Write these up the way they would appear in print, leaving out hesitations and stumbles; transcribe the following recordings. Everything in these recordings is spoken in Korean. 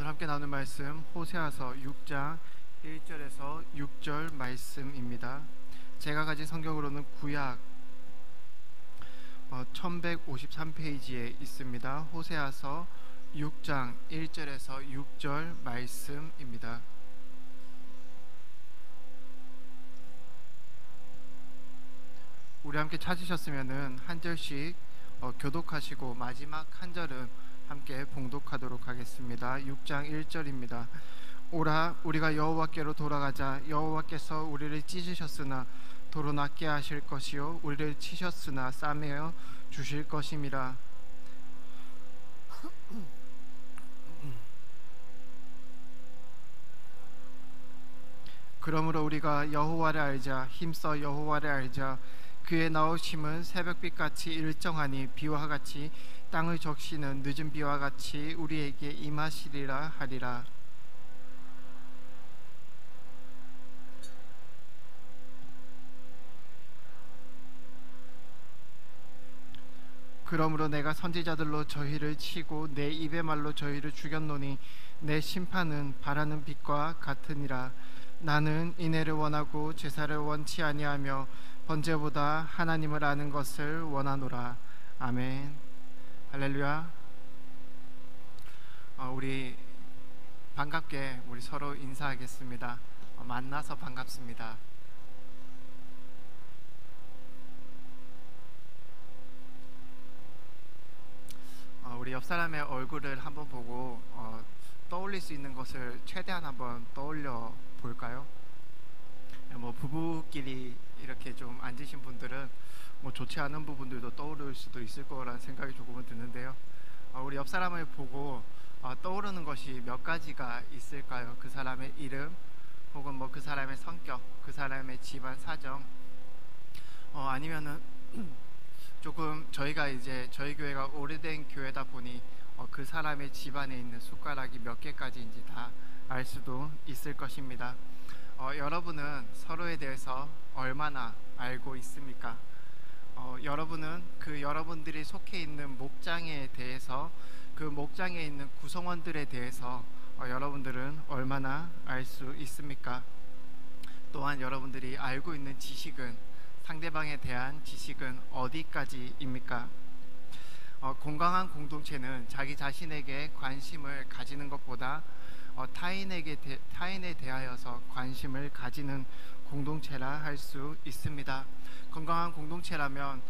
오늘 함께 나눌 말씀 호세아서 6장 1절에서 6절 말씀입니다. 제가 가진 성경으로는 구약 1153페이지에 있습니다. 호세아서 6장 1절에서 6절 말씀입니다. 우리 함께 찾으셨으면 한 절씩 교독하시고 마지막 한 절은 함께 봉독하도록 하겠습니다. 6장 1절입니다. 오라 우리가 여호와께로 돌아가자. 여호와께서 우리를 찢으셨으나 도로 낫게 하실 것이요 우리를 치셨으나 싸매어 주실 것임이라. 그러므로 우리가 여호와를 알자. 힘써 여호와를 알자. 그의 나오심은 새벽빛같이 일정하니 비와 같이 땅을 적시는 늦은 비와 같이 우리에게 임하시리라 하리라. 그러므로 내가 선지자들로 저희를 치고 내 입의 말로 저희를 죽였노니 내 심판은 바라는 빛과 같으니라. 나는 인애를 원하고 제사를 원치 아니하며 번제보다 하나님을 아는 것을 원하노라. 아멘. 할렐루야. 우리 반갑게 우리 서로 인사하겠습니다. 만나서 반갑습니다. 우리 옆 사람의 얼굴을 한번 보고 떠올릴 수 있는 것을 최대한 한번 떠올려 볼까요? 부부끼리 이렇게 좀 앉으신 분들은 좋지 않은 부분들도 떠오를 수도 있을 거라는 생각이 조금은 드는데요. 우리 옆 사람을 보고 떠오르는 것이 몇 가지가 있을까요? 그 사람의 이름, 혹은 그 사람의 성격, 그 사람의 집안 사정, 아니면은 조금 저희가 이제 저희 교회가 오래된 교회다 보니 그 사람의 집안에 있는 숟가락이 몇 개까지인지 다 알 수도 있을 것입니다. 여러분은 서로에 대해서 얼마나 알고 있습니까? 여러분은 그 여러분들이 속해 있는 목장에 대해서, 그 목장에 있는 구성원들에 대해서 여러분들은 얼마나 알 수 있습니까? 또한 여러분들이 알고 있는 지식은, 상대방에 대한 지식은 어디까지입니까? 건강한 공동체는 자기 자신에게 관심을 가지는 것보다 타인에 대하여서 관심을 가지는 공동체라 할 수 있습니다. 건강한 공동체라면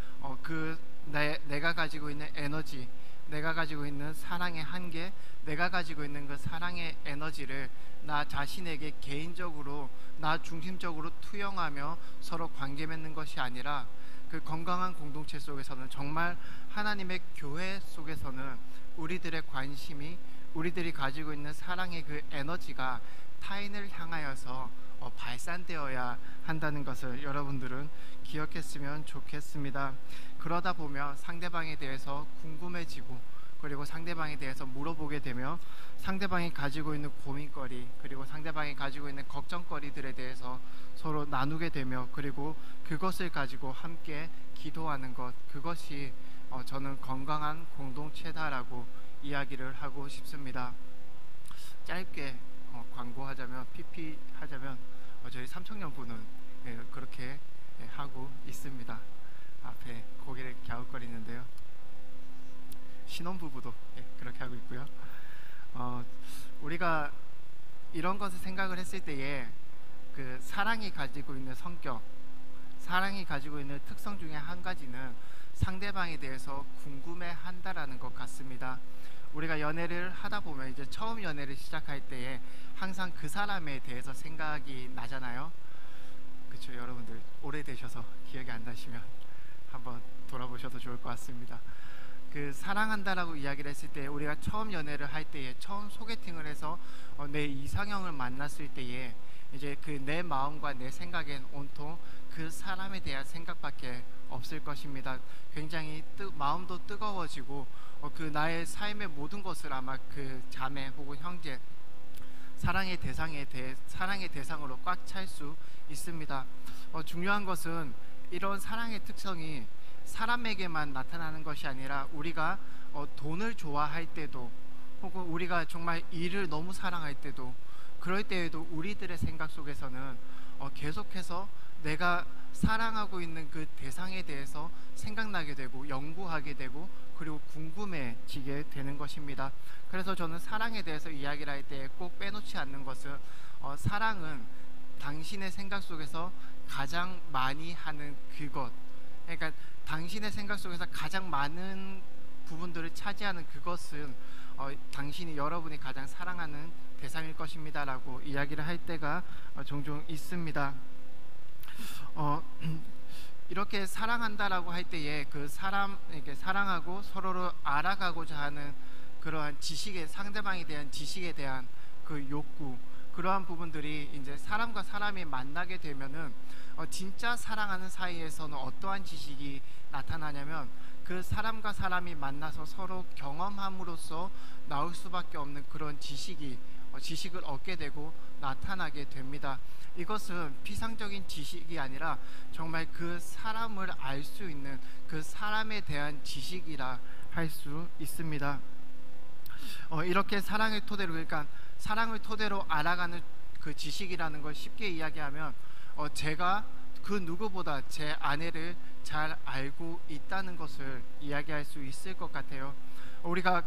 내가 가지고 있는 에너지, 내가 가지고 있는 사랑의 한계, 내가 가지고 있는 그 사랑의 에너지를 나 자신에게 개인적으로, 나 중심적으로 투영하며 서로 관계 맺는 것이 아니라, 그 건강한 공동체 속에서는, 정말 하나님의 교회 속에서는 우리들의 관심이, 우리들이 가지고 있는 사랑의 그 에너지가 타인을 향하여서 발산되어야 한다는 것을 여러분들은 기억했으면 좋겠습니다. 그러다 보면 상대방에 대해서 궁금해지고, 그리고 상대방에 대해서 물어보게 되며 상대방이 가지고 있는 고민거리, 그리고 상대방이 가지고 있는 걱정거리들에 대해서 서로 나누게 되며, 그리고 그것을 가지고 함께 기도하는 것, 그것이 저는 건강한 공동체다라고 이야기를 하고 싶습니다. 짧게 광고하자면, PP 하자면 저희 삼청년부는 그렇게 하고 있습니다. 앞에 고개를 갸웃거리는데요. 신혼부부도 그렇게 하고 있고요. 우리가 이런 것을 생각을 했을 때에, 그 사랑이 가지고 있는 성격, 사랑이 가지고 있는 특성 중에 한 가지는 상대방에 대해서 궁금해한다라는 것 같습니다. 우리가 연애를 하다 보면, 이제 처음 연애를 시작할 때에 항상 그 사람에 대해서 생각이 나잖아요. 그렇죠? 여러분들 오래되셔서 기억이 안 나시면 한번 돌아보셔도 좋을 것 같습니다. 그 사랑한다라고 이야기를 했을 때, 우리가 처음 연애를 할 때에, 처음 소개팅을 해서 내 이상형을 만났을 때에, 이제 그 내 마음과 내 생각엔 온통 그 사람에 대한 생각밖에 없을 것입니다. 굉장히 마음도 뜨거워지고, 그 나의 삶의 모든 것을 아마 그 자매 혹은 형제, 사랑의 대상으로 꽉 찰 수 있습니다. 중요한 것은 이런 사랑의 특성이 사람에게만 나타나는 것이 아니라, 우리가 돈을 좋아할 때도, 혹은 우리가 정말 이를 너무 사랑할 때도, 그럴 때에도 우리들의 생각 속에서는 계속해서 내가 사랑하고 있는 그 대상에 대해서 생각나게 되고 연구하게 되고 그리고 궁금해지게 되는 것입니다. 그래서 저는 사랑에 대해서 이야기를 할 때 꼭 빼놓지 않는 것은 사랑은 당신의 생각 속에서 가장 많이 하는 그것, 그러니까 당신의 생각 속에서 가장 많은 부분들을 차지하는 그것은 당신이 여러분이 가장 사랑하는 대상일 것입니다 라고 이야기를 할 때가 종종 있습니다. 이렇게 사랑한다라고 할 때에 그 이렇게 사랑하고 서로를 알아가고자 하는 그러한 지식의, 상대방에 대한 지식에 대한 그 욕구, 그러한 부분들이 이제 사람과 사람이 만나게 되면은 진짜 사랑하는 사이에서는 어떠한 지식이 나타나냐면 그 사람과 사람이 만나서 서로 경험함으로써 나올 수밖에 없는 그런 지식을 얻게 되고 나타나게 됩니다. 이것은 피상적인 지식이 아니라 정말 그 사람을 알 수 있는 그 사람에 대한 지식이라 할 수 있습니다. 이렇게 사랑을 토대로, 그러니까 사랑을 토대로 알아가는 그 지식이라는 걸 쉽게 이야기하면 제가 그 누구보다 제 아내를 잘 알고 있다는 것을 이야기할 수 있을 것 같아요. 우리가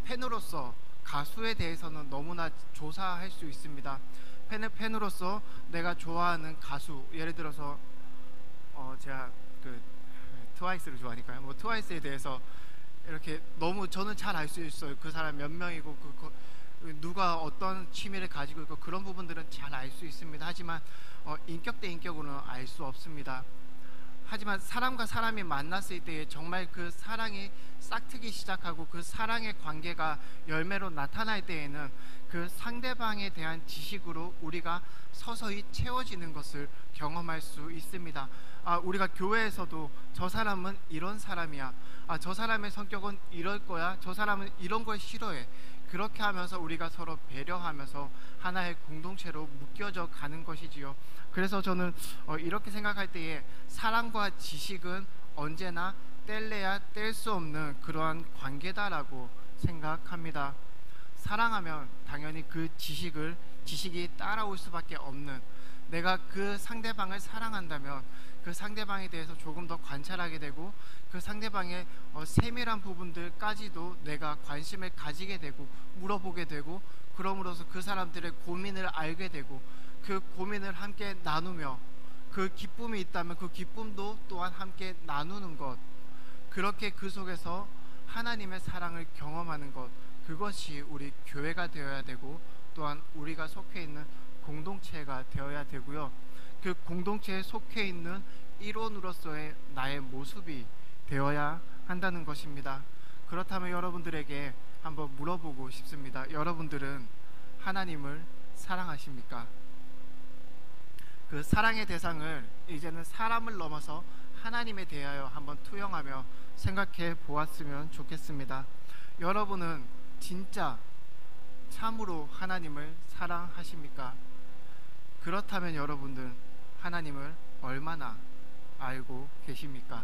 팬으로서 가수에 대해서는 너무나 조사할 수 있습니다. 팬으로서 내가 좋아하는 가수, 예를 들어서 제가 그 트와이스를 좋아하니까요. 뭐 트와이스에 대해서 이렇게 너무 저는 잘 알 수 있어요. 그 사람 몇 명이고 누가 어떤 취미를 가지고 있고 그런 부분들은 잘 알 수 있습니다. 하지만 인격 대 인격으로는 알 수 없습니다. 하지만 사람과 사람이 만났을 때에 정말 그 사랑이 싹트기 시작하고 그 사랑의 관계가 열매로 나타날 때에는 그 상대방에 대한 지식으로 우리가 서서히 채워지는 것을 경험할 수 있습니다. 우리가 교회에서도 저 사람은 이런 사람이야, 저 사람의 성격은 이럴 거야, 저 사람은 이런 걸 싫어해, 그렇게 하면서 우리가 서로 배려하면서 하나의 공동체로 묶여져 가는 것이지요. 그래서 저는 이렇게 생각할 때에 사랑과 지식은 언제나 뗄래야 뗄 수 없는 그러한 관계다라고 생각합니다. 사랑하면 당연히 그 지식이 따라올 수밖에 없는, 내가 그 상대방을 사랑한다면 그 상대방에 대해서 조금 더 관찰하게 되고 그 상대방의 세밀한 부분들까지도 내가 관심을 가지게 되고 물어보게 되고, 그럼으로써 그 사람들의 고민을 알게 되고 그 고민을 함께 나누며 그 기쁨이 있다면 그 기쁨도 또한 함께 나누는 것, 그렇게 그 속에서 하나님의 사랑을 경험하는 것, 그것이 우리 교회가 되어야 되고 또한 우리가 속해 있는 공동체가 되어야 되고요. 그 공동체에 속해 있는 일원으로서의 나의 모습이 되어야 한다는 것입니다. 그렇다면 여러분들에게 한번 물어보고 싶습니다. 여러분들은 하나님을 사랑하십니까? 그 사랑의 대상을 이제는 사람을 넘어서 하나님에 대하여 한번 투영하며 생각해 보았으면 좋겠습니다. 여러분은 진짜 참으로 하나님을 사랑하십니까? 그렇다면 여러분들 하나님을 얼마나 알고 계십니까?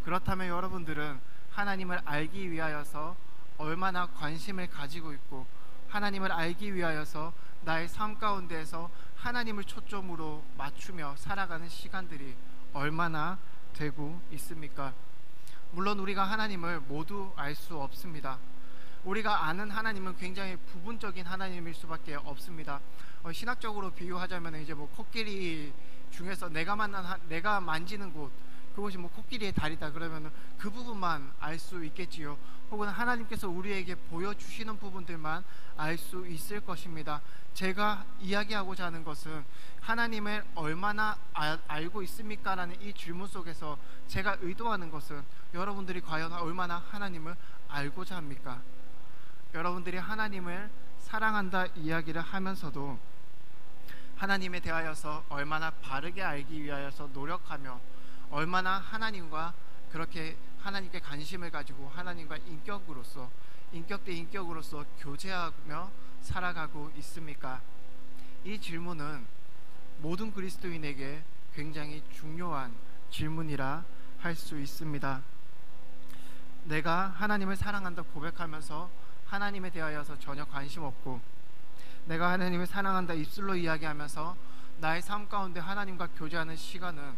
그렇다면 여러분들은 하나님을 알기 위하여서 얼마나 관심을 가지고 있고 하나님을 알기 위하여서 나의 삶 가운데에서 하나님을 초점으로 맞추며 살아가는 시간들이 얼마나 되고 있습니까? 물론 우리가 하나님을 모두 알 수 없습니다. 우리가 아는 하나님은 굉장히 부분적인 하나님일 수밖에 없습니다. 신학적으로 비유하자면 이제 뭐 코끼리 중에서 내가 만지는 곳, 그것이 뭐 코끼리의 다리다 그러면 그 부분만 알 수 있겠지요. 혹은 하나님께서 우리에게 보여주시는 부분들만 알 수 있을 것입니다. 제가 이야기하고자 하는 것은 하나님을 얼마나 알고 있습니까? 라는 이 질문 속에서 제가 의도하는 것은 여러분들이 과연 얼마나 하나님을 알고자 합니까? 여러분들이 하나님을 사랑한다 이야기를 하면서도 하나님에 대하여서 얼마나 바르게 알기 위하여서 노력하며 얼마나 하나님과 그렇게 하나님께 관심을 가지고 하나님과 인격 대 인격으로서 교제하며 살아가고 있습니까? 이 질문은 모든 그리스도인에게 굉장히 중요한 질문이라 할 수 있습니다. 내가 하나님을 사랑한다 고백하면서 하나님에 대하여서 전혀 관심 없고, 내가 하나님을 사랑한다 입술로 이야기하면서 나의 삶 가운데 하나님과 교제하는 시간은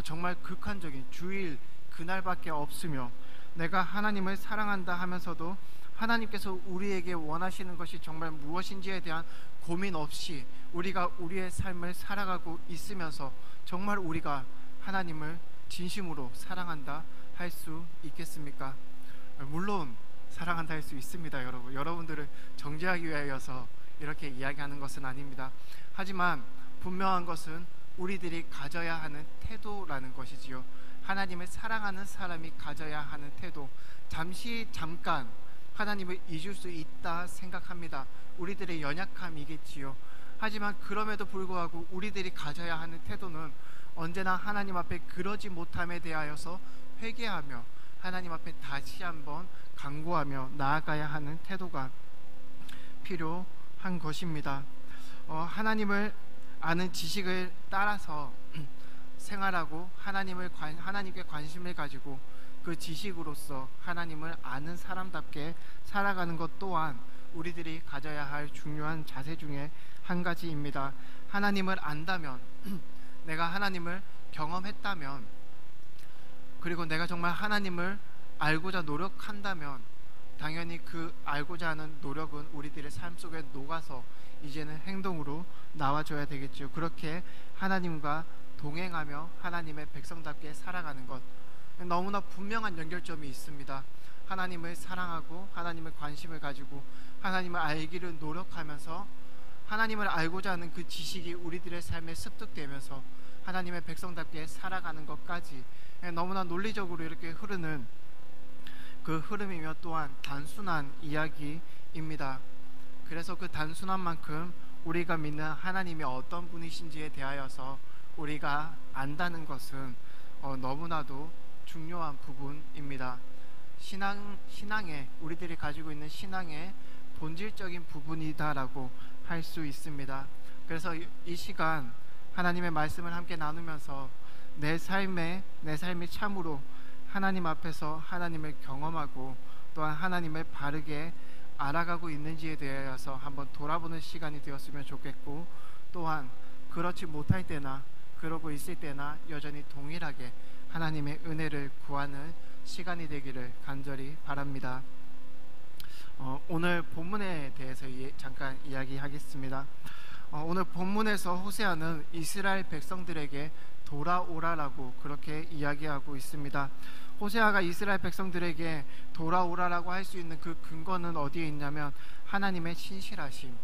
정말 극한적인 주일 그날밖에 없으며, 내가 하나님을 사랑한다 하면서도 하나님께서 우리에게 원하시는 것이 정말 무엇인지에 대한 고민 없이 우리가 우리의 삶을 살아가고 있으면서 정말 우리가 하나님을 진심으로 사랑한다 할 수 있겠습니까? 물론 사랑한다 할 수 있습니다. 여러분들을 정죄하기 위하여서 이렇게 이야기하는 것은 아닙니다. 하지만 분명한 것은 우리들이 가져야 하는 태도라는 것이지요. 하나님을 사랑하는 사람이 가져야 하는 태도. 잠깐 하나님을 잊을 수 있다 생각합니다. 우리들의 연약함이겠지요. 하지만 그럼에도 불구하고 우리들이 가져야 하는 태도는 언제나 하나님 앞에 그러지 못함에 대하여서 회개하며 하나님 앞에 다시 한번 간구하며 나아가야 하는 태도가 필요한 것입니다. 하나님을 아는 지식을 따라서 생활하고 하나님께 관심을 가지고 그 지식으로서 하나님을 아는 사람답게 살아가는 것 또한 우리들이 가져야 할 중요한 자세 중에 한 가지입니다. 하나님을 안다면, 내가 하나님을 경험했다면, 그리고 내가 정말 하나님을 알고자 노력한다면 당연히 그 알고자 하는 노력은 우리들의 삶 속에 녹아서 이제는 행동으로 나와줘야 되겠죠. 그렇게 하나님과 동행하며 하나님의 백성답게 살아가는 것, 너무나 분명한 연결점이 있습니다. 하나님을 사랑하고 하나님의 관심을 가지고 하나님을 알기를 노력하면서 하나님을 알고자 하는 그 지식이 우리들의 삶에 습득되면서 하나님의 백성답게 살아가는 것까지 너무나 논리적으로 이렇게 흐르는 그 흐름이며 또한 단순한 이야기입니다. 그래서 그 단순한 만큼 우리가 믿는 하나님이 어떤 분이신지에 대하여서 우리가 안다는 것은 너무나도 중요한 부분입니다. 신앙에 우리들이 가지고 있는 신앙의 본질적인 부분이다라고 할 수 있습니다. 그래서 이 시간 하나님의 말씀을 함께 나누면서 내 삶이 참으로 하나님 앞에서 하나님을 경험하고 또한 하나님을 바르게 알아가고 있는지에 대하여서 한번 돌아보는 시간이 되었으면 좋겠고, 또한 그렇지 못할 때나 그러고 있을 때나 여전히 동일하게 하나님의 은혜를 구하는 시간이 되기를 간절히 바랍니다. 오늘 본문에 대해서 잠깐 이야기하겠습니다. 오늘 본문에서 호세아는 이스라엘 백성들에게 돌아오라라고 그렇게 이야기하고 있습니다. 호세아가 이스라엘 백성들에게 돌아오라라고 할 수 있는 그 근거는 어디에 있냐면 하나님의 신실하심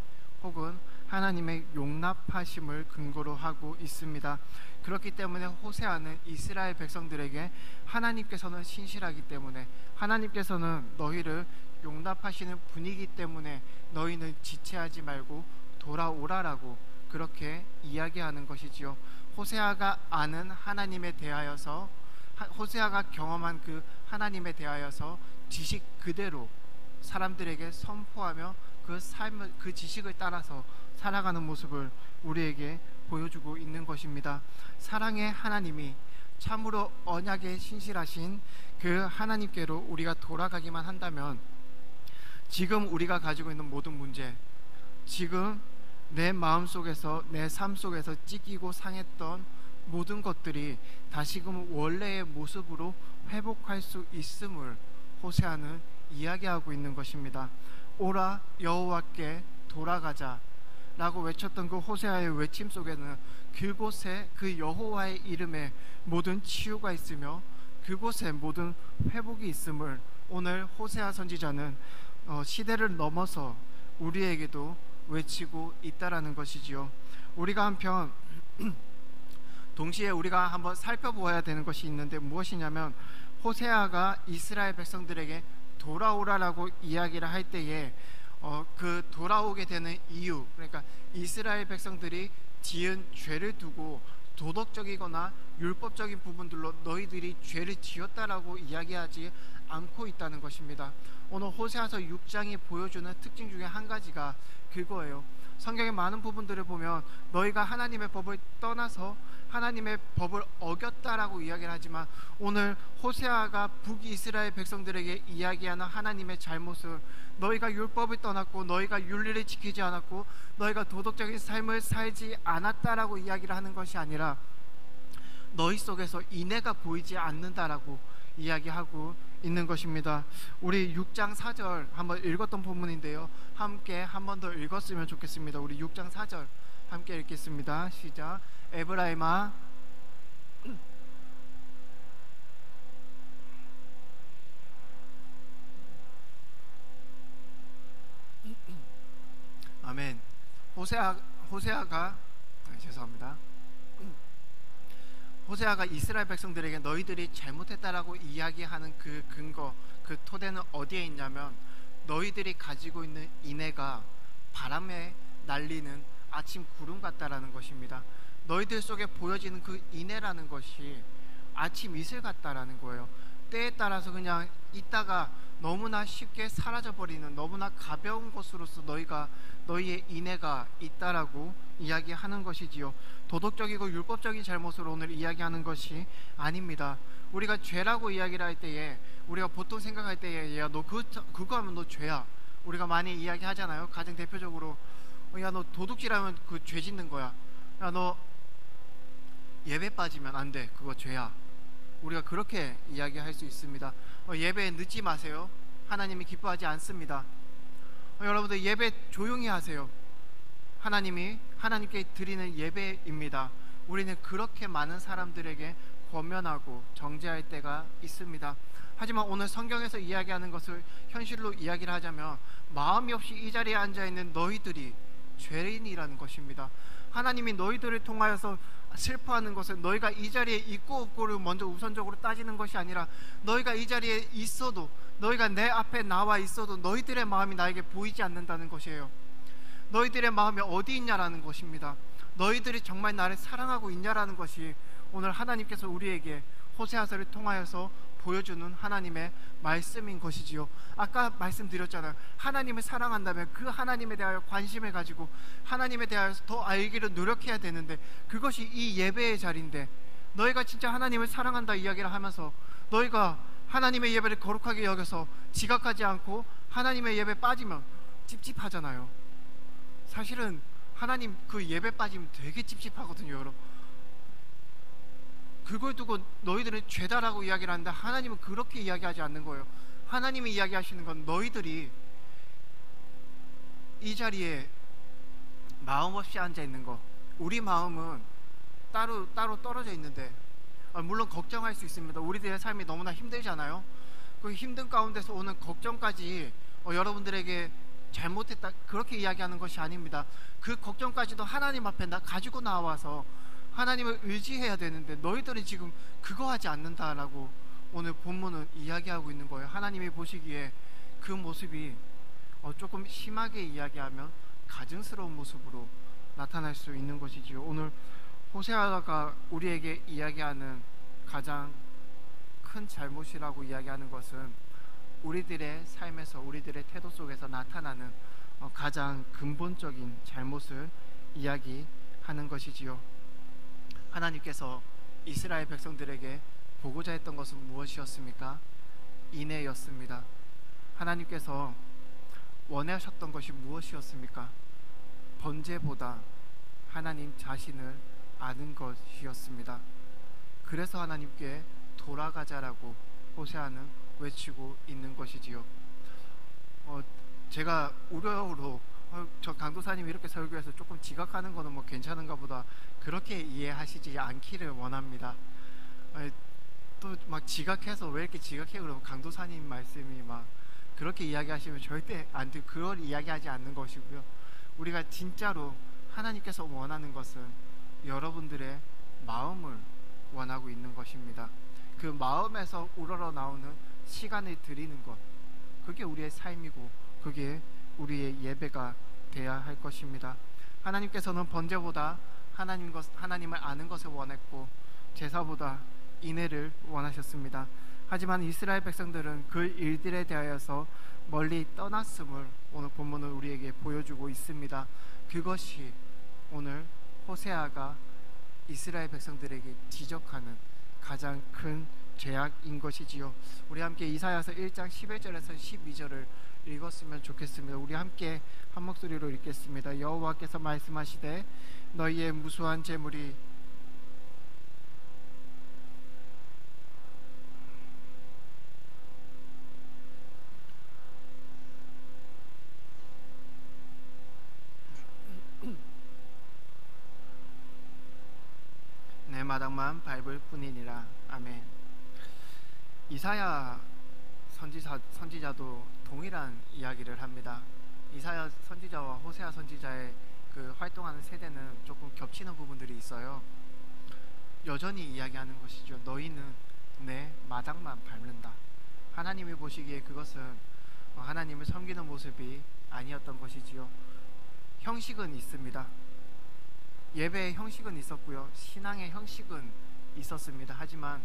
혹은 하나님의 용납하심을 근거로 하고 있습니다. 그렇기 때문에 호세아는 이스라엘 백성들에게 하나님께서는 신실하기 때문에, 하나님께서는 너희를 용납하시는 분이기 때문에 너희는 지체하지 말고 돌아오라라고 그렇게 이야기하는 것이지요. 호세아가 아는 하나님에 대하여서, 호세아가 경험한 그 하나님에 대하여서 지식 그대로 사람들에게 선포하며 그 지식을 따라서 살아가는 모습을 우리에게 보여주고 있는 것입니다. 사랑의 하나님이 참으로 언약에 신실하신 그 하나님께로 우리가 돌아가기만 한다면 지금 우리가 가지고 있는 모든 문제, 지금 내 마음속에서 내 삶 속에서 찢기고 상했던 모든 것들이 다시금 원래의 모습으로 회복할 수 있음을 호세아는 이야기하고 있는 것입니다. 오라 여호와께 돌아가자 라고 외쳤던 그 호세아의 외침 속에는 그곳에 그 여호와의 이름에 모든 치유가 있으며 그곳에 모든 회복이 있음을 오늘 호세아 선지자는 시대를 넘어서 우리에게도 외치고 있다라는 것이지요. 우리가 한편 동시에 우리가 한번 살펴보아야 되는 것이 있는데 무엇이냐면, 호세아가 이스라엘 백성들에게 돌아오라라고 이야기를 할 때에 그 돌아오게 되는 이유, 그러니까 이스라엘 백성들이 지은 죄를 두고 도덕적이거나 율법적인 부분들로 너희들이 죄를 지었다라고 이야기하지 않고 있다는 것입니다. 오늘 호세아서 6장이 보여주는 특징 중에 한 가지가 그거예요. 성경의 많은 부분들을 보면 너희가 하나님의 법을 떠나서 하나님의 법을 어겼다라고 이야기를 하지만, 오늘 호세아가 북이스라엘 백성들에게 이야기하는 하나님의 잘못을, 너희가 율법을 떠났고 너희가 윤리를 지키지 않았고 너희가 도덕적인 삶을 살지 않았다라고 이야기를 하는 것이 아니라 너희 속에서 인애가 보이지 않는다라고 이야기하고 있는 것입니다. 우리 6장 4절 한번 읽었던 본문인데요, 함께 한 번 더 읽었으면 좋겠습니다. 우리 6장 4절 함께 읽겠습니다. 시작. 에브라임아, 아멘. 죄송합니다. 호세아가 이스라엘 백성들에게 너희들이 잘못했다라고 이야기하는 그 근거, 그 토대는 어디에 있냐면 너희들이 가지고 있는 인애가 바람에 날리는 아침 구름 같다라는 것입니다. 너희들 속에 보여지는 그 인애라는 것이 아침 이슬 같다라는 거예요. 때에 따라서 그냥 있다가 너무나 쉽게 사라져버리는 너무나 가벼운 것으로서 너희의 인애가 있다라고 이야기하는 것이지요. 도덕적이고 율법적인 잘못으로 오늘 이야기하는 것이 아닙니다. 우리가 죄라고 이야기를 할 때에 우리가 보통 생각할 때에 야, 너 그거 하면 너 죄야, 우리가 많이 이야기하잖아요. 가장 대표적으로 야, 너 도둑질하면 그 죄 짓는 거야, 야, 너 예배 빠지면 안 돼, 그거 죄야. 우리가 그렇게 이야기할 수 있습니다. 예배에 늦지 마세요. 하나님이 기뻐하지 않습니다. 여러분들 예배 조용히 하세요. 하나님께 드리는 예배입니다. 우리는 그렇게 많은 사람들에게 권면하고 정죄할 때가 있습니다. 하지만 오늘 성경에서 이야기하는 것을 현실로 이야기를 하자면 마음이 없이 이 자리에 앉아있는 너희들이 죄인이라는 것입니다. 하나님이 너희들을 통하여서 슬퍼하는 것은 너희가 이 자리에 있고 없고를 먼저 우선적으로 따지는 것이 아니라 너희가 이 자리에 있어도, 너희가 내 앞에 나와 있어도 너희들의 마음이 나에게 보이지 않는다는 것이에요. 너희들의 마음이 어디 있냐라는 것입니다. 너희들이 정말 나를 사랑하고 있냐라는 것이 오늘 하나님께서 우리에게 호세아서를 통하여서 보여주는 하나님의 말씀인 것이지요. 아까 말씀드렸잖아요. 하나님을 사랑한다면 그 하나님에 대하여 관심을 가지고 하나님에 대하여서 더 알기를 노력해야 되는데, 그것이 이 예배의 자리인데 너희가 진짜 하나님을 사랑한다 이야기를 하면서 너희가 하나님의 예배를 거룩하게 여겨서 지각하지 않고 하나님의 예배 빠지면 찝찝하잖아요. 사실은 하나님 그 예배 빠지면 되게 찝찝하거든요, 여러분. 그걸 두고 너희들은 죄다라고 이야기를 하는데 하나님은 그렇게 이야기하지 않는 거예요. 하나님이 이야기하시는 건 너희들이 이 자리에 마음 없이 앉아 있는 거, 우리 마음은 따로 떨어져 있는데, 물론 걱정할 수 있습니다. 우리들의 삶이 너무나 힘들잖아요. 그 힘든 가운데서 오는 걱정까지 여러분들에게 잘못했다 그렇게 이야기하는 것이 아닙니다. 그 걱정까지도 하나님 앞에 가지고 나와서 하나님을 의지해야 되는데 너희들은 지금 그거 하지 않는다라고 오늘 본문은 이야기하고 있는 거예요. 하나님이 보시기에 그 모습이 조금 심하게 이야기하면 가증스러운 모습으로 나타날 수 있는 것이지요. 오늘 호세아가 우리에게 이야기하는 가장 큰 잘못이라고 이야기하는 것은 우리들의 삶에서, 우리들의 태도 속에서 나타나는 가장 근본적인 잘못을 이야기하는 것이지요. 하나님께서 이스라엘 백성들에게 보고자 했던 것은 무엇이었습니까? 인애였습니다. 하나님께서 원하셨던 것이 무엇이었습니까? 번제보다 하나님 자신을 아는 것이었습니다. 그래서 하나님께 돌아가자라고 호세아는 외치고 있는 것이지요. 제가 우려로 저 강도사님이 이렇게 설교해서 조금 지각하는 거는 뭐 괜찮은가 보다 그렇게 이해하시지 않기를 원합니다. 또 막 지각해서 왜 이렇게 지각해 그러면 강도사님 말씀이 막 그렇게 이야기하시면 절대 안 돼. 그걸 이야기하지 않는 것이고요. 우리가 진짜로 하나님께서 원하는 것은 여러분들의 마음을 원하고 있는 것입니다. 그 마음에서 우러러 나오는 시간을 드리는 것, 그게 우리의 삶이고 그게 우리의 예배가 돼야 할 것입니다. 하나님께서는 번제보다 하나님을 아는 것을 원했고 제사보다 인애를 원하셨습니다. 하지만 이스라엘 백성들은 그 일들에 대하여서 멀리 떠났음을 오늘 본문은 우리에게 보여주고 있습니다. 그것이 오늘 호세아가 이스라엘 백성들에게 지적하는 가장 큰 죄악인 것이지요. 우리 함께 이사야서 1장 11절에서 12절을 읽었으면 좋겠습니다. 우리 함께 한 목소리로 읽겠습니다. 여호와께서 말씀하시되 너희의 무수한 재물이 내 마당만 밟을 뿐이니라. 아멘. 이사야 선지자도 동일한 이야기를 합니다. 이사야 선지자와 호세아 선지자의 그 활동하는 세대는 조금 겹치는 부분들이 있어요. 여전히 이야기하는 것이죠. 너희는 내 마당만 밟는다. 하나님이 보시기에 그것은 하나님을 섬기는 모습이 아니었던 것이지요. 형식은 있습니다. 예배의 형식은 있었고요, 신앙의 형식은 있었습니다. 하지만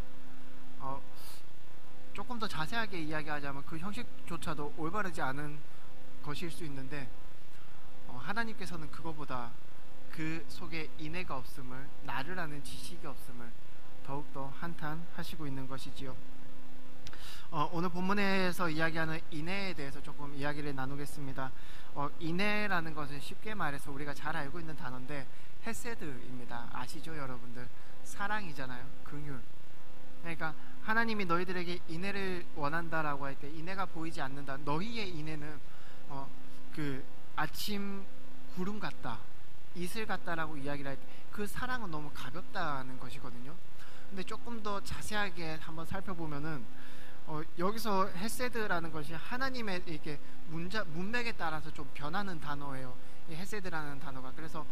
조금 더 자세하게 이야기하자면 그 형식조차도 올바르지 않은 것일 수 있는데 하나님께서는 그거보다 그 속에 인애가 없음을, 나를 아는 지식이 없음을 더욱더 한탄하시고 있는 것이지요. 오늘 본문에서 이야기하는 인애에 대해서 조금 이야기를 나누겠습니다. 인애라는 것은 쉽게 말해서 우리가 잘 알고 있는 단어인데 헤세드입니다. 아시죠 여러분들? 사랑이잖아요. 긍휼. 그러니까 하나님이 너희들에게 인애를 원한다라고 할 때 인애가 보이지 않는다. 너희의 인애는 그 아침 구름 같다, 이슬 같다라고 이야기를 할 때 그 사랑은 너무 가볍다는 것이거든요. 근데 조금 더 자세하게 한번 살펴보면은 여기서 헤세드라는 것이 하나님의 이렇게 문맥에 따라서 좀 변하는 단어예요. 이 헤세드라는 단어가. 그래서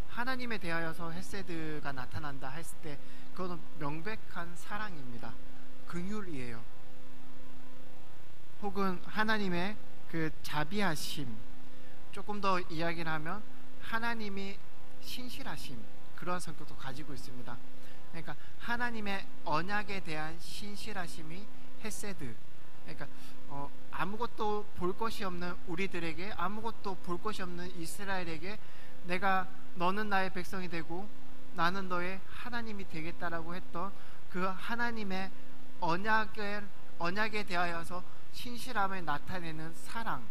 하나님에 대하여서 헤세드가 나타난다 했을 때 그것은 명백한 사랑입니다. 긍휼이에요. 혹은 하나님의 그 자비하심, 조금 더 이야기를 하면 하나님이 신실하심, 그런 성격도 가지고 있습니다. 그러니까 하나님의 언약에 대한 신실하심이 헤세드. 그러니까 아무것도 볼 것이 없는 우리들에게, 아무것도 볼 것이 없는 이스라엘에게 너는 나의 백성이 되고 나는 너의 하나님이 되겠다라고 했던 그 하나님의 언약에 대하여서 신실함을 나타내는 사랑,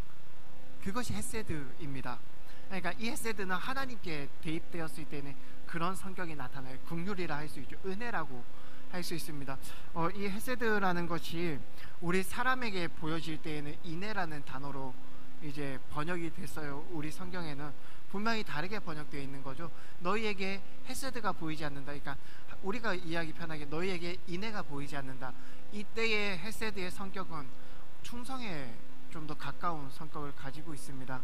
그것이 헤세드입니다. 그러니까 이 헤세드는 하나님께 대입되었을 때는 그런 성격이 나타나요. 긍휼이라 할 수 있죠. 은혜라고 할 수 있습니다. 이 헤세드라는 것이 우리 사람에게 보여질 때에는 인애라는 단어로 이제 번역이 됐어요. 우리 성경에는 분명히 다르게 번역되어 있는 거죠. 너희에게 헤세드가 보이지 않는다. 그러니까 우리가 이해하기 편하게 너희에게 인애가 보이지 않는다. 이때의 헤세드의 성격은 충성에 좀 더 가까운 성격을 가지고 있습니다.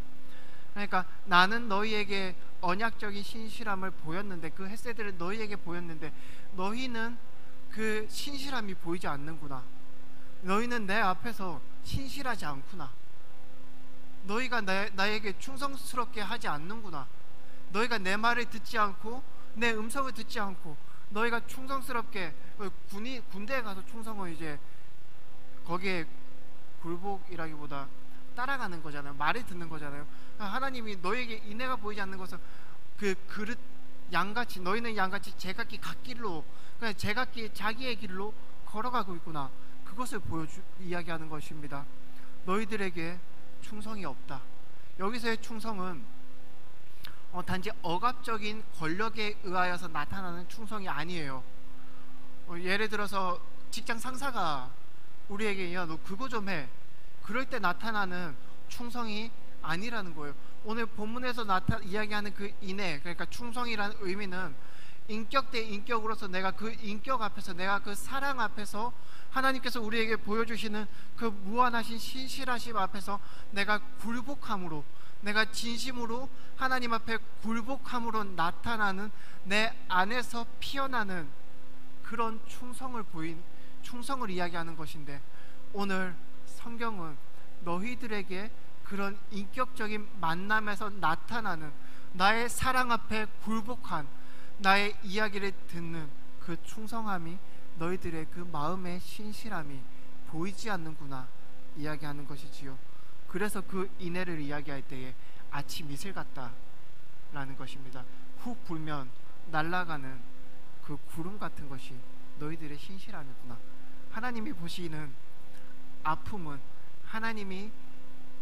그러니까 나는 너희에게 언약적인 신실함을 보였는데, 그 헤세드를 너희에게 보였는데 너희는 그 신실함이 보이지 않는구나. 너희는 내 앞에서 신실하지 않구나. 너희가 나에게 충성스럽게 하지 않는구나. 너희가 내 말을 듣지 않고 내 음성을 듣지 않고 너희가 충성스럽게 군대에 가서 충성을 이제 거기에 굴복이라기보다 따라가는 거잖아요. 말을 듣는 거잖아요. 하나님이 너에게 인애가 보이지 않는 것은 그 그릇 양같이, 너희는 양같이 제각기 갓길로, 그냥 제각기 자기의 길로 걸어가고 있구나. 그것을 이야기하는 것입니다. 너희들에게 충성이 없다. 여기서의 충성은 단지 억압적인 권력에 의하여서 나타나는 충성이 아니에요. 예를 들어서 직장 상사가 우리에게 야 너 그거 좀 해, 그럴 때 나타나는 충성이 아니라는 거예요. 오늘 본문에서 이야기하는 그 인애, 그러니까 충성이라는 의미는 인격 대 인격으로서 내가 그 인격 앞에서, 내가 그 사랑 앞에서, 하나님께서 우리에게 보여주시는 그 무한하신 신실하심 앞에서 내가 굴복함으로, 내가 진심으로 하나님 앞에 굴복함으로 나타나는 내 안에서 피어나는 그런 충성을 이야기하는 것인데, 오늘 성경은 너희들에게 그런 인격적인 만남에서 나타나는 나의 사랑 앞에 굴복한 나의 이야기를 듣는 그 충성함이, 너희들의 그 마음의 신실함이 보이지 않는구나 이야기하는 것이지요. 그래서 그 인애를 이야기할 때에 아침 이슬 같다라는 것입니다. 훅 불면 날아가는 그 구름 같은 것이 너희들의 신실함이구나. 하나님이 보시는 아픔은, 하나님이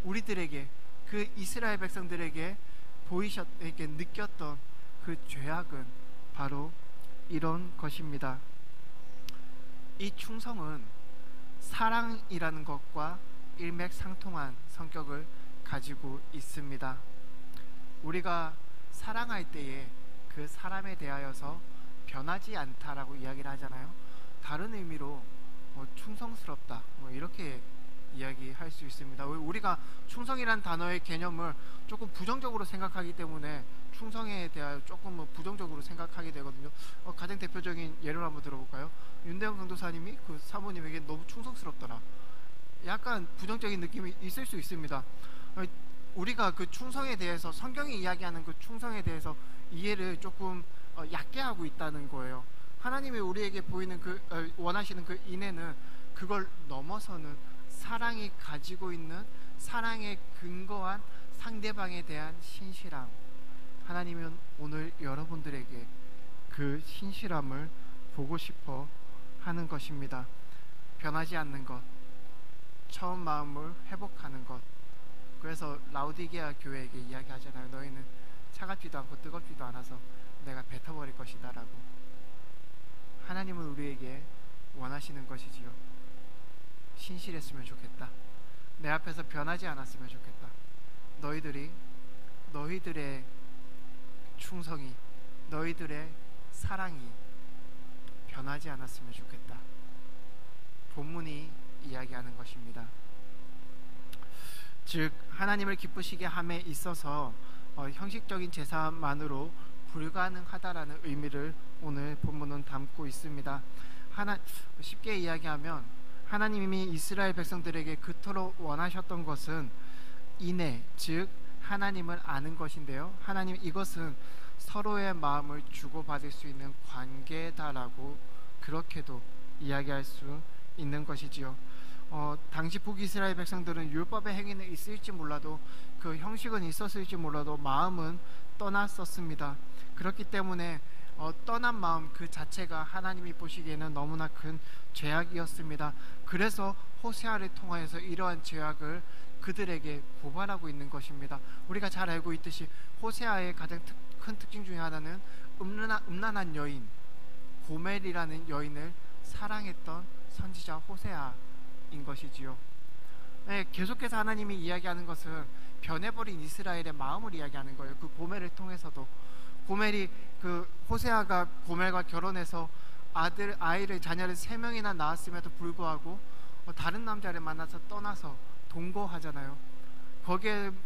우리들에게, 그 이스라엘 백성들에게 보이셨게 느꼈던 그 죄악은 바로 이런 것입니다. 이 충성은 사랑이라는 것과 일맥상통한 성격을 가지고 있습니다. 우리가 사랑할 때에 그 사람에 대하여서 변하지 않다라고 이야기를 하잖아요. 다른 의미로 충성스럽다 이렇게 이야기할 수 있습니다. 우리가 충성이란 단어의 개념을 조금 부정적으로 생각하기 때문에 충성에 대하여 조금 부정적으로 생각하게 되거든요. 가장 대표적인 예를 한번 들어볼까요? 윤대영 강도사님이 그 사모님에게 너무 충성스럽더라, 약간 부정적인 느낌이 있을 수 있습니다. 우리가 그 충성에 대해서, 성경이 이야기하는 그 충성에 대해서 이해를 조금 얕게 하고 있다는 거예요. 하나님이 우리에게 보이는 원하시는 그 인애는 그걸 넘어서는 사랑이 가지고 있는, 사랑에 근거한 상대방에 대한 신실함. 하나님은 오늘 여러분들에게 그 신실함을 보고 싶어 하는 것입니다. 변하지 않는 것, 처음 마음을 회복하는 것. 그래서 라우디게아 교회에게 이야기하잖아요. 너희는 차갑지도 않고 뜨겁지도 않아서 내가 뱉어버릴 것이다 라고. 하나님은 우리에게 원하시는 것이지요. 신실했으면 좋겠다. 내 앞에서 변하지 않았으면 좋겠다. 너희들의 충성이, 너희들의 사랑이 변하지 않았으면 좋겠다. 본문이 이야기하는 것입니다. 즉 하나님을 기쁘시게 함에 있어서 형식적인 제사만으로 불가능하다라는 의미를 오늘 본문은 담고 있습니다. 쉽게 이야기하면 하나님이 이스라엘 백성들에게 그토록 원하셨던 것은 인애, 즉 하나님을 아는 것인데요. 하나님, 이것은 서로의 마음을 주고받을 수 있는 관계다라고 그렇게도 이야기할 수 있는 것이지요. 당시 북이스라엘 백성들은 율법의 행위는 있을지 몰라도, 그 형식은 있었을지 몰라도 마음은 떠났었습니다. 그렇기 때문에 떠난 마음 그 자체가 하나님이 보시기에는 너무나 큰 죄악이었습니다. 그래서 호세아를 통하여서 이러한 죄악을 그들에게 고발하고 있는 것입니다. 우리가 잘 알고 있듯이 호세아의 가장 큰 특징 중에 하나는 음란한 여인 고멜이라는 여인을 사랑했던 선지자 호세아인 것이지요. 네, 계속해서 하나님이 이야기하는 것은 변해버린 이스라엘의 마음을 이야기하는 거예요. 그 고멜을 통해서도 고멜이, 그 호세아가 고멜과 결혼해서 자녀를 3명이나 낳았음에도 불구하고 다른 남자를 만나서 떠나서 동거하잖아요.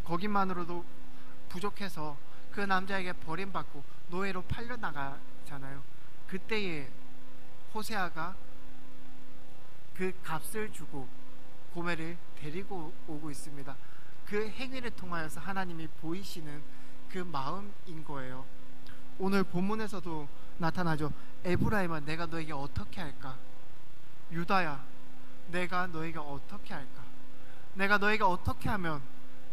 거기만으로도 부족해서 그 남자에게 버림받고 노예로 팔려나가잖아요. 그때에 호세아가 그 값을 주고 고멜을 데리고 오고 있습니다. 그 행위를 통하여서 하나님이 보이시는 그 마음인 거예요. 오늘 본문에서도 나타나죠. 에브라임아, 내가 너에게 어떻게 할까? 유다야, 내가 너에게 어떻게 할까? 내가 너에게 어떻게 하면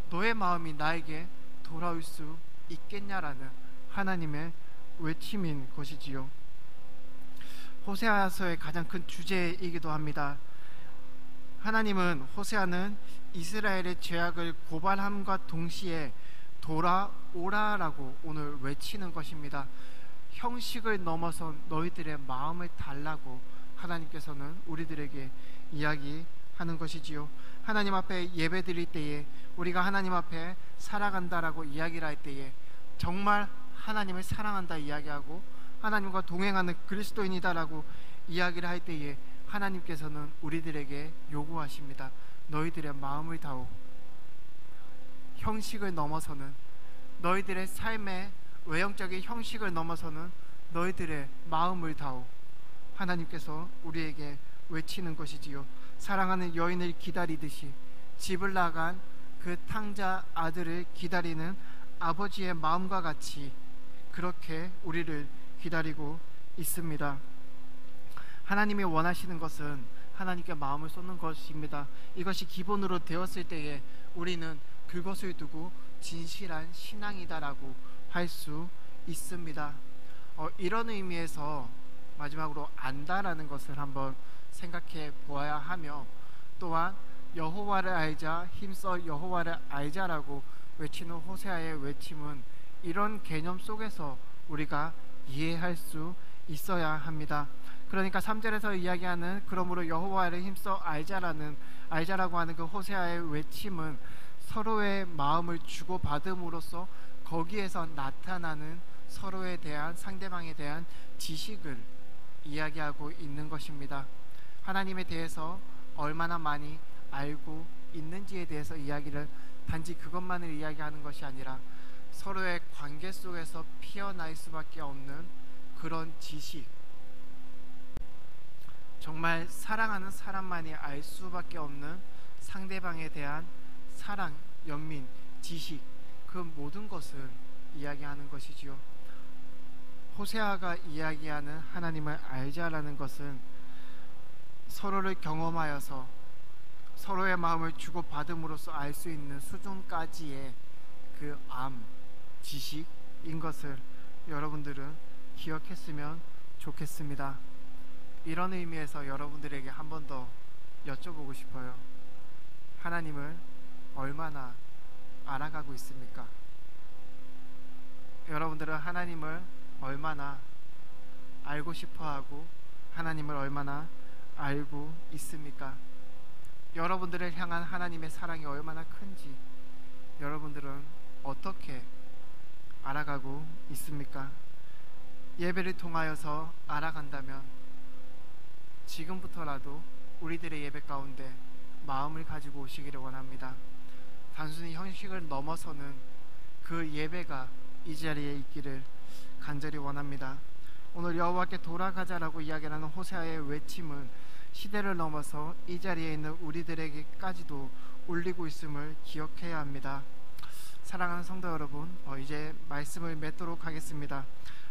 너의 마음이 나에게 돌아올 수 있겠냐라는 하나님의 외침인 것이지요. 호세아서의 가장 큰 주제이기도 합니다. 호세아는 이스라엘의 죄악을 고발함과 동시에 돌아오라라고 오늘 외치는 것입니다. 형식을 넘어선 너희들의 마음을 달라고 하나님께서는 우리들에게 이야기하는 것이지요. 하나님 앞에 예배 드릴 때에, 우리가 하나님 앞에 살아간다라고 이야기를 할 때에 정말 하나님을 사랑한다 이야기하고 하나님과 동행하는 그리스도인이다라고 이야기를 할 때에 하나님께서는 우리들에게 요구하십니다. 너희들의 마음을 다오. 형식을 넘어서는, 너희들의 삶의 외형적인 형식을 넘어서는 너희들의 마음을 다오. 하나님께서 우리에게 외치는 것이지요. 사랑하는 여인을 기다리듯이 집을 나간 그 탕자 아들을 기다리는 아버지의 마음과 같이 그렇게 우리를 기다리고 있습니다. 하나님이 원하시는 것은 하나님께 마음을 쏟는 것입니다. 이것이 기본으로 되었을 때에 우리는 그것을 두고 진실한 신앙이다라고 할 수 있습니다. 이런 의미에서 마지막으로 안다라는 것을 한번 생각해 보아야 하며, 또한 여호와를 알자, 힘써 여호와를 알자라고 외치는 호세아의 외침은 이런 개념 속에서 우리가 이해할 수 있어야 합니다. 그러니까 3절에서 이야기하는 그러므로 여호와를 힘써 알자라고 하는 그 호세아의 외침은 서로의 마음을 주고받음으로써 거기에서 나타나는 서로에 대한, 상대방에 대한 지식을 이야기하고 있는 것입니다. 하나님에 대해서 얼마나 많이 알고 있는지에 대해서 이야기를, 단지 그것만을 이야기하는 것이 아니라 서로의 관계 속에서 피어날 수밖에 없는 그런 지식, 정말 사랑하는 사람만이 알 수밖에 없는 상대방에 대한 사랑, 연민, 지식, 그 모든 것을 이야기하는 것이지요. 호세아가 이야기하는 하나님을 알자라는 것은 서로를 경험하여서 서로의 마음을 주고받음으로써 알 수 있는 수준까지의 그 지식인 것을 여러분들은 기억했으면 좋겠습니다. 이런 의미에서 여러분들에게 한 번 더 여쭤보고 싶어요. 하나님을 얼마나 알아가고 있습니까? 여러분들은 하나님을 얼마나 알고 싶어하고 하나님을 얼마나 알고 있습니까? 여러분들을 향한 하나님의 사랑이 얼마나 큰지 여러분들은 어떻게 알아가고 있습니까? 예배를 통하여서 알아간다면 지금부터라도 우리들의 예배 가운데 마음을 가지고 오시기를 원합니다. 단순히 형식을 넘어서는 그 예배가 이 자리에 있기를 간절히 원합니다. 오늘 여호와께 돌아가자라고 이야기하는 호세아의 외침은 시대를 넘어서 이 자리에 있는 우리들에게까지도 울리고 있음을 기억해야 합니다. 사랑하는 성도 여러분, 이제 말씀을 맺도록 하겠습니다.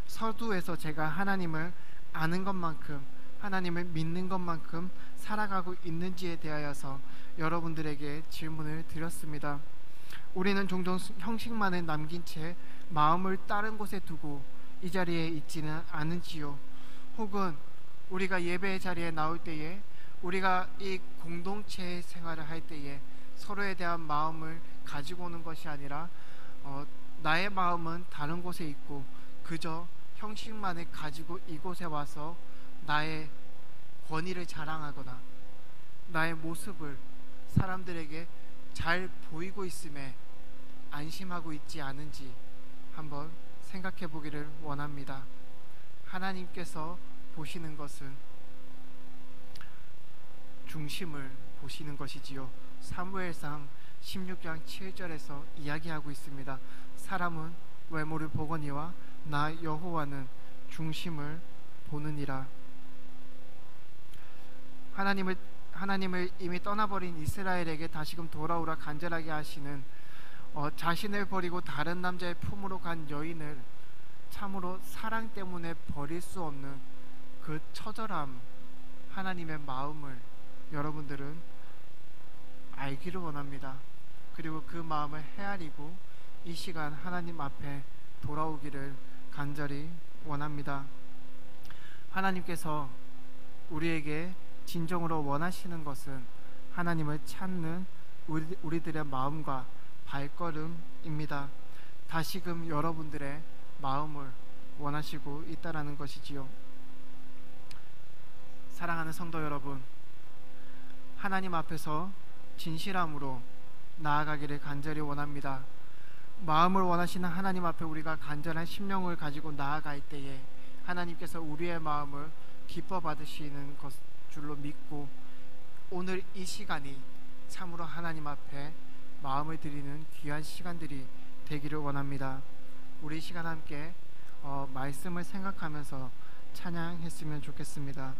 서두에서 제가 하나님을 아는 것만큼, 하나님을 믿는 것만큼 살아가고 있는지에 대하여서 여러분들에게 질문을 드렸습니다. 우리는 종종 형식만을 남긴 채 마음을 다른 곳에 두고 이 자리에 있지는 않은지요? 혹은 우리가 예배의 자리에 나올 때에, 우리가 이 공동체 생활을 할 때에 서로에 대한 마음을 가지고 오는 것이 아니라 나의 마음은 다른 곳에 있고 그저 형식만을 가지고 이곳에 와서 나의 권위를 자랑하거나 나의 모습을 사람들에게 잘 보이고 있음에 안심하고 있지 않은지 한번 생각해 보기를 원합니다. 하나님께서 보시는 것은 중심을 보시는 것이지요. 사무엘상 16장 7절에서 이야기하고 있습니다. 사람은 외모를 보거니와 나 여호와는 중심을 보느니라. 하나님을 이미 떠나버린 이스라엘에게 다시금 돌아오라 간절하게 하시는, 자신을 버리고 다른 남자의 품으로 간 여인을 참으로 사랑 때문에 버릴 수 없는 그 처절함, 하나님의 마음을 여러분들은 알기를 원합니다. 그리고 그 마음을 헤아리고 이 시간 하나님 앞에 돌아오기를 간절히 원합니다. 하나님께서 우리에게 진정으로 원하시는 것은 하나님을 찾는 우리들의 마음과 발걸음입니다. 다시금 여러분들의 마음을 원하시고 있다라는 것이지요. 사랑하는 성도 여러분, 하나님 앞에서 진실함으로 나아가기를 간절히 원합니다. 마음을 원하시는 하나님 앞에 우리가 간절한 심령을 가지고 나아갈 때에 하나님께서 우리의 마음을 기뻐 받으시는 것 줄로 믿고, 오늘 이 시간이 참으로 하나님 앞에 마음을 드리는 귀한 시간들이 되기를 원합니다. 우리 시간 함께 말씀을 생각하면서 찬양했으면 좋겠습니다.